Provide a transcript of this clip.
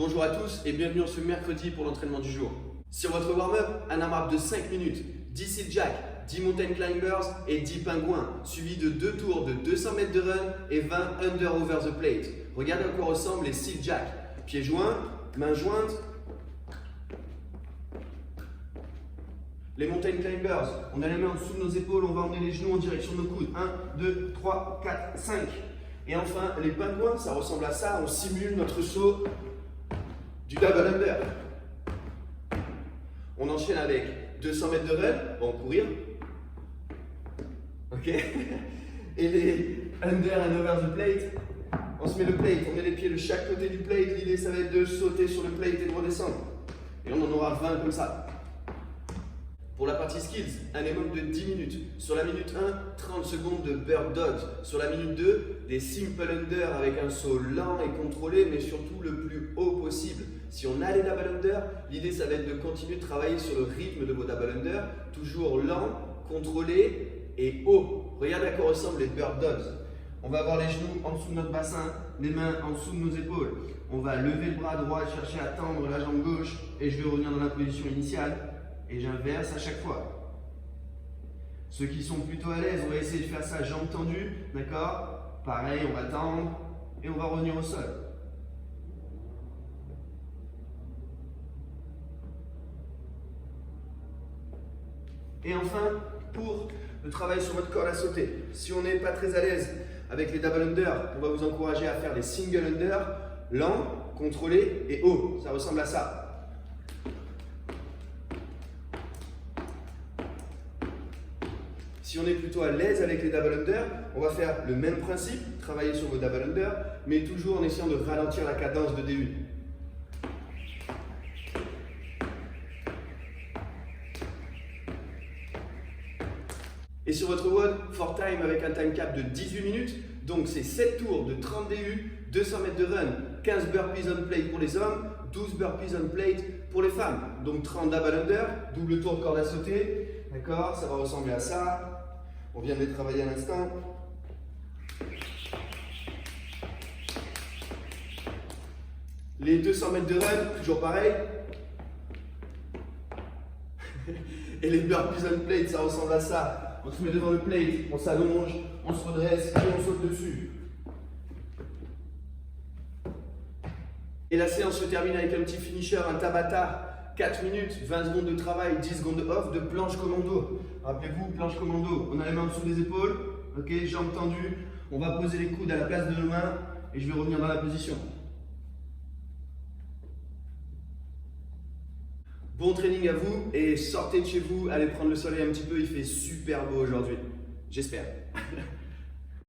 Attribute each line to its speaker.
Speaker 1: Bonjour à tous et bienvenue ce mercredi pour l'entraînement du jour. Sur votre warm-up, un arm-up de 5 minutes, 10 sit jack, 10 mountain climbers et 10 pingouins, suivi de 2 tours de 200 mètres de run et 20 under over the plate. Regardez à quoi ressemblent les sit jack. Pieds joints, mains jointes. Les mountain climbers, on a les mains en dessous de nos épaules, on va emmener les genoux en direction de nos coudes. 1, 2, 3, 4, 5. Et enfin, les pingouins, ça ressemble à ça, on simule notre saut du double under. On enchaîne avec 200 mètres de run, on va courir. Ok. Et les under and over the plate, on se met le plate, on met les pieds de chaque côté du plate. L'idée, ça va être de sauter sur le plate et de redescendre. Et on en aura 20 comme ça. Pour la partie skills, un minimum de 10 minutes. Sur la minute 1, 30 secondes de bird dogs. Sur la minute 2, des simple under avec un saut lent et contrôlé, mais surtout le plus haut possible. Si on a les double under, l'idée ça va être de continuer de travailler sur le rythme de vos double under, toujours lent, contrôlé et haut. Regardez à quoi ressemblent les bird dogs. On va avoir les genoux en dessous de notre bassin, les mains en dessous de nos épaules. On va lever le bras droit, chercher à tendre la jambe gauche et je vais revenir dans la position initiale. Et j'inverse à chaque fois. Ceux qui sont plutôt à l'aise, on va essayer de faire ça jambes tendues, d'accord? Pareil, on va tendre et on va revenir au sol. Et enfin, pour le travail sur votre corde à sauter, si on n'est pas très à l'aise avec les double under, on va vous encourager à faire des single under, lents, contrôlés et hauts. Ça ressemble à ça. Si on est plutôt à l'aise avec les double under, on va faire le même principe, travailler sur vos double under, mais toujours en essayant de ralentir la cadence de D1. Et sur votre WOD, for time avec un time cap de 18 minutes, donc c'est 7 tours de 30 DU, 200 mètres de run, 15 burpees on plate pour les hommes, 12 burpees on plate pour les femmes. Donc 30 double under, double tour de corde à sauter, d'accord, ça va ressembler à ça. On vient de les travailler à l'instant. Les 200 mètres de run, toujours pareil. Et les burpees on plate, ça ressemble à ça. On se met devant le plate, on s'allonge, on se redresse et on saute dessus. Et la séance se termine avec un petit finisher, un Tabata. 4 minutes, 20 secondes de travail, 10 secondes de off de planche commando. Rappelez-vous, planche commando, on a les mains en dessous des épaules, ok, jambes tendues, on va poser les coudes à la place de nos mains et je vais revenir dans la position. Bon training à vous et sortez de chez vous, allez prendre le soleil un petit peu, il fait super beau aujourd'hui, j'espère.